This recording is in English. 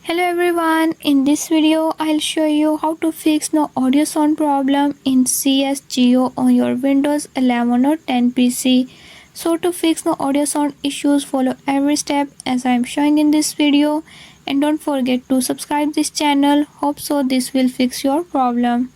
Hello everyone, in this video I'll show you how to fix no audio sound problem in CSGO on your Windows 11 or 10 PC. So to fix no audio sound issues, follow every step as I am showing in this video, and don't forget to subscribe this channel. Hope so this will fix your problem.